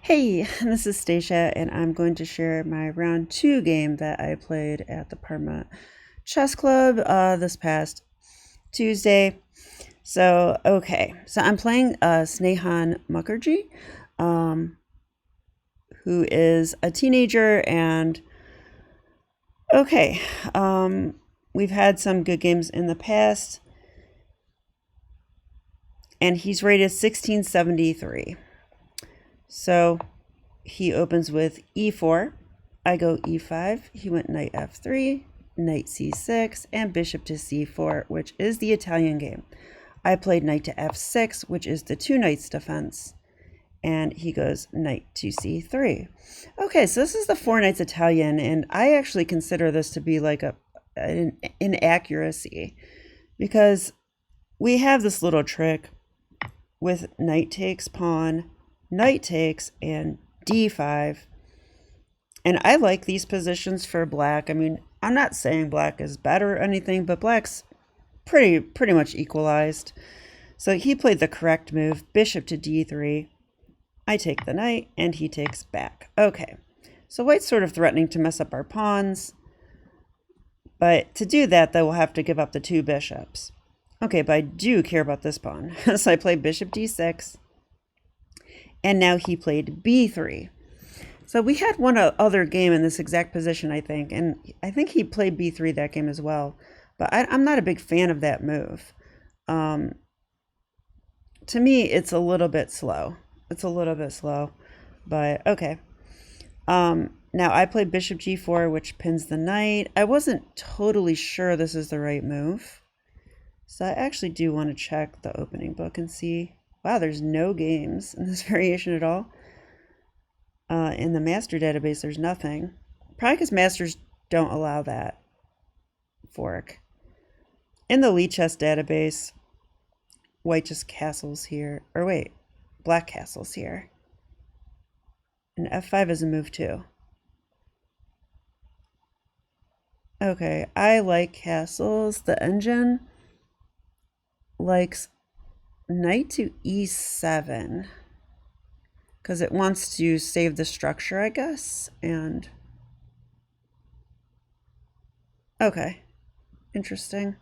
Hey, this is Stacia, and I'm going to share my round two game that I played at the Parma Chess Club this past Tuesday. So I'm playing Snehan Mukherjee, um, who is a teenager, and okay, um, we've had some good games in the past, and he's rated 1673. So he opens with e4. I go e5. He went knight f3, knight c6, and bishop to c4, which is the Italian game. I played knight to f6, which is the two knights defense. And he goes knight to c3. Okay, so this is the four knights Italian, and I actually consider this to be like an inaccuracy because we have this little trick with knight takes pawn, knight takes, and d5. And I like these positions for black. I mean, I'm not saying black is better or anything, but black's pretty much equalized. So he played the correct move, bishop to d3. I take the knight, and he takes back. Okay, so white's sort of threatening to mess up our pawns. But to do that, though, we'll have to give up the two bishops. Okay, but I do care about this pawn. So I play bishop d6. And now he played b3. So we had one other game in this exact position, I think. And I think he played b3 that game as well. But I'm not a big fan of that move. To me, it's a little bit slow. But okay. Now I played bishop g4, which pins the knight. I wasn't totally sure this is the right move. So I actually do want to check the opening book and see. Wow, there's no games in this variation at all. In the master database, there's nothing. Probably because masters don't allow that fork. In the Lichess database, white just castles here. Or wait, black castles here. And f5 is a move too. Okay, I like castles. The engine likes knight to e7 because it wants to save the structure, I guess. And okay, interesting.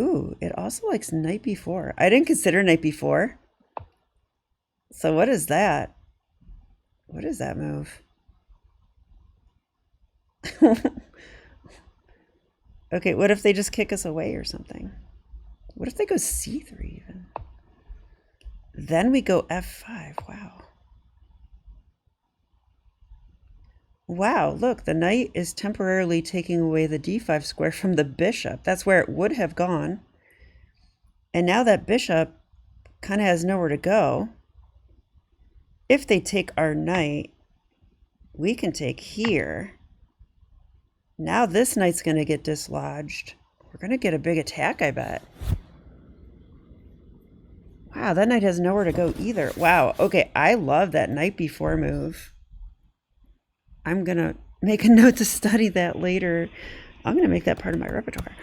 Ooh, it also likes knight b4. I didn't consider knight b4. So what is that? What is that move? Okay, what if they just kick us away or something? What if they go c3 even? Then we go f5. Wow. Wow, look, the knight is temporarily taking away the d5 square from the bishop. That's where it would have gone. And now that bishop kind of has nowhere to go. If they take our knight, we can take here. Now this knight's going to get dislodged. We're going to get a big attack, I bet. Wow, that knight has nowhere to go either. Wow, okay, I love that knight b4 move. I'm going to make a note to study that later. I'm going to make that part of my repertoire.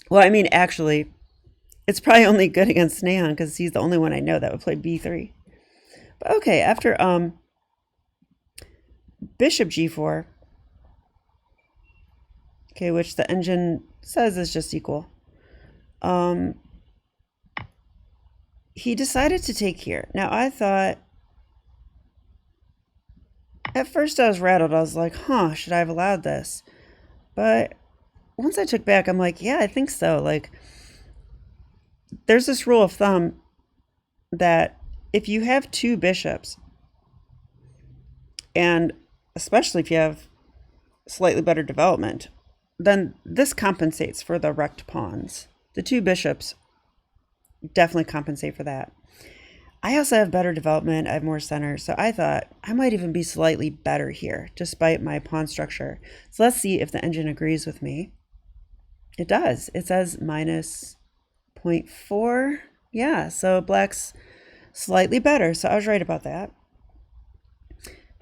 Well, I mean, actually, it's probably only good against Snehan because he's the only one I know that would play b3. But okay, after bishop g4, okay, which the engine says is just equal. He decided to take here. Now I thought, at first I was rattled. I was like, huh, should I have allowed this? But once I took back, I'm like, yeah, I think so. Like, there's this rule of thumb that if you have two bishops, and especially if you have slightly better development, then this compensates for the wrecked pawns. The two bishops definitely compensate for that. I also have better development. I have more center. So I thought I might even be slightly better here, despite my pawn structure. So let's see if the engine agrees with me. It does. It says minus 0.4. Yeah, so black's slightly better. So I was right about that.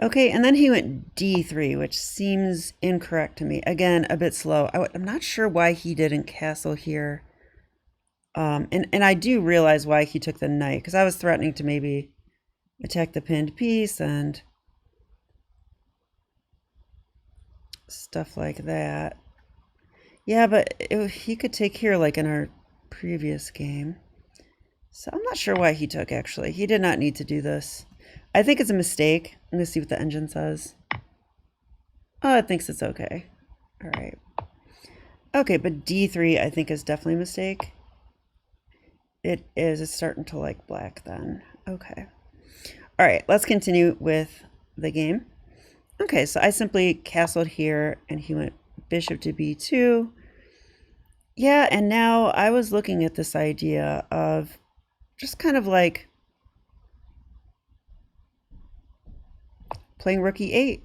Okay, and then he went d3, which seems incorrect to me. Again, a bit slow. I'm not sure why he didn't castle here And I do realize why he took the knight, because I was threatening to maybe attack the pinned piece and stuff like that. Yeah, but he could take here like in our previous game. So I'm not sure why he took, actually. He did not need to do this. I think it's a mistake. I'm going to see what the engine says. Oh, it thinks it's okay. All right. Okay, but D3 I think is definitely a mistake. It is. It's starting to like black then. Okay. All right, let's continue with the game. Okay, so I simply castled here and he went bishop to B2. Yeah, and now I was looking at this idea of just kind of like playing rook E8.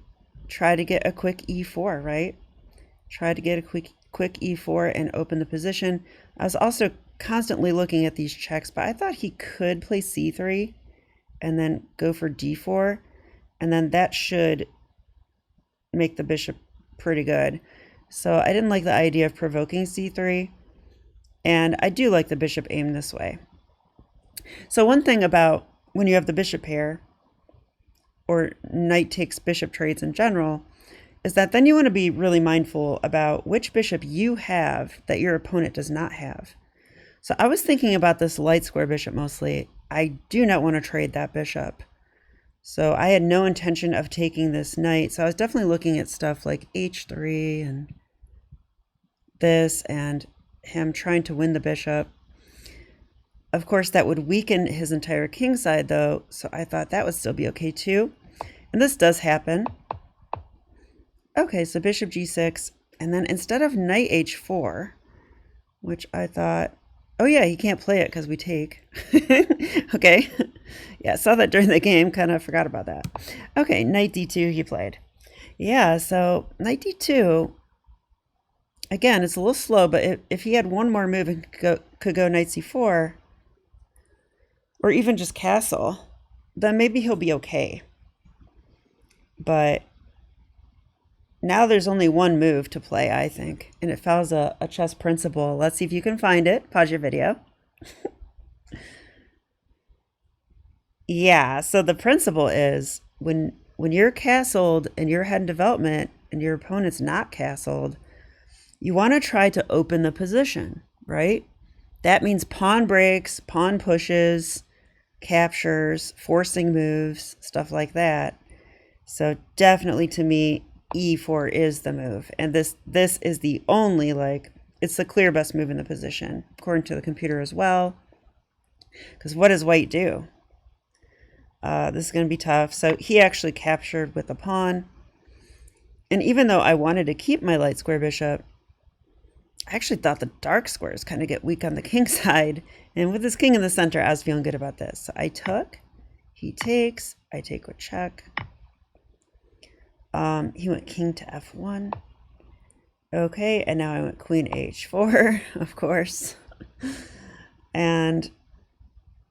Try to get a quick E4, right? Try to get a quick E4 and open the position. I was also constantly looking at these checks, but I thought he could play C3 and then go for D4, and then that should make the bishop pretty good. So I didn't like the idea of provoking C3, and I do like the bishop aim this way. So one thing about when you have the bishop pair, or knight takes bishop trades in general, is that then you want to be really mindful about which bishop you have that your opponent does not have. So I was thinking about this light square bishop mostly. I do not want to trade that bishop. So I had no intention of taking this knight. So I was definitely looking at stuff like H3 and this and him trying to win the bishop. Of course, that would weaken his entire king side though. So I thought that would still be okay too. And this does happen. Okay, so bishop G6. And then instead of knight H4, which I thought, oh yeah, he can't play it because we take. Okay. Yeah, I saw that during the game, kind of forgot about that. Okay, knight D2 he played. Yeah, so knight D2, again, it's a little slow, but if he had one more move and could go knight C4, or even just castle, then maybe he'll be okay. But now there's only one move to play, I think, and it follows a chess principle. Let's see if you can find it. Pause your video. Yeah, so the principle is when you're castled and you're ahead in development and your opponent's not castled, you want to try to open the position, right? That means pawn breaks, pawn pushes, captures, forcing moves, stuff like that. So definitely to me, E4 is the move. And this is the only, like, it's the clear best move in the position, according to the computer as well. Because what does white do? This is going to be tough. So he actually captured with a pawn. And even though I wanted to keep my light square bishop, I actually thought the dark squares kind of get weak on the king side. And with this king in the center, I was feeling good about this. So I took, he takes, I take with check. He went king to F1. Okay, and now I went queen H4, of course. And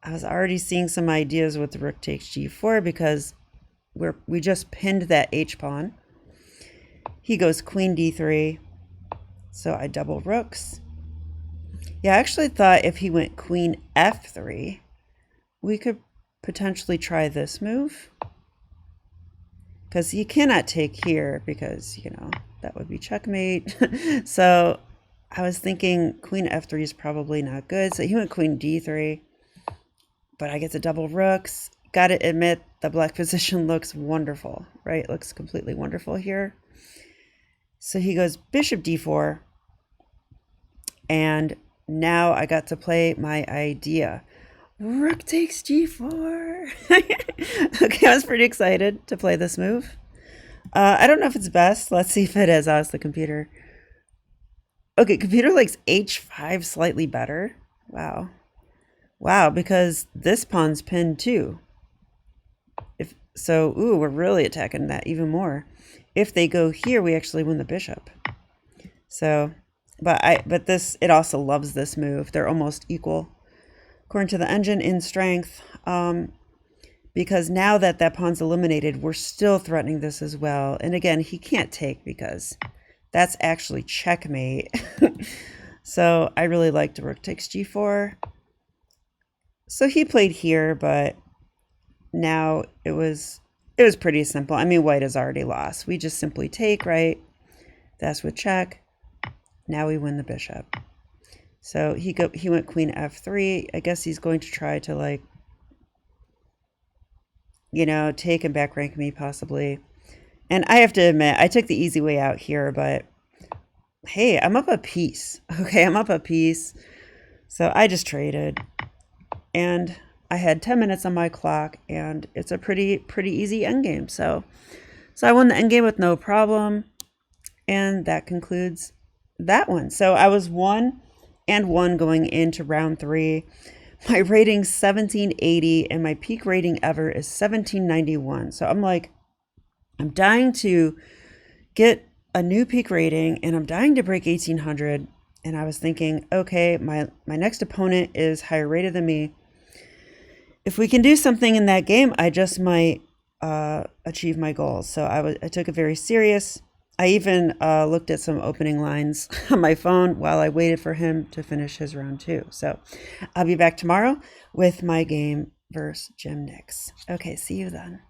I was already seeing some ideas with the rook takes G4 because we just pinned that H pawn. He goes queen D3. So I double rooks. Yeah, I actually thought if he went queen F3, we could potentially try this move. Because he cannot take here because, you know, that would be checkmate. So I was thinking queen F3 is probably not good. So he went queen D3. But I get to double rooks. Gotta admit, the black position looks wonderful, right? Looks completely wonderful here. So he goes bishop D4. And now I got to play my idea. Rook takes G4. Okay, I was pretty excited to play this move. I don't know if it's best. Let's see if it is. Ask the computer. Okay, computer likes H5 slightly better. Wow. Wow, because this pawn's pinned too. Ooh, we're really attacking that even more. If they go here, we actually win the bishop. So, but it also loves this move. They're almost equal, according to the engine, in strength. Because now that pawn's eliminated, we're still threatening this as well. And again, he can't take because that's actually checkmate. So I really liked rook takes g4. So he played here, but now it was pretty simple. I mean, white has already lost. We just simply take, right? That's with check. Now we win the bishop. So he went queen f3. I guess he's going to try to, like, you know, take and back rank me possibly. And I have to admit, I took the easy way out here, but hey, I'm up a piece. Okay, I'm up a piece. So I just traded. And I had 10 minutes on my clock, and it's a pretty easy endgame. So I won the endgame with no problem. And that concludes that one. So I was 1-1 going into round 3. My rating's 1780, and my peak rating ever is 1791. So I'm like, I'm dying to get a new peak rating, and I'm dying to break 1800. And I was thinking, okay, my next opponent is higher rated than me. If we can do something in that game, I just might achieve my goals. So I took it very serious. I even looked at some opening lines on my phone while I waited for him to finish his round 2. So I'll be back tomorrow with my game versus Jim Nix. Okay, see you then.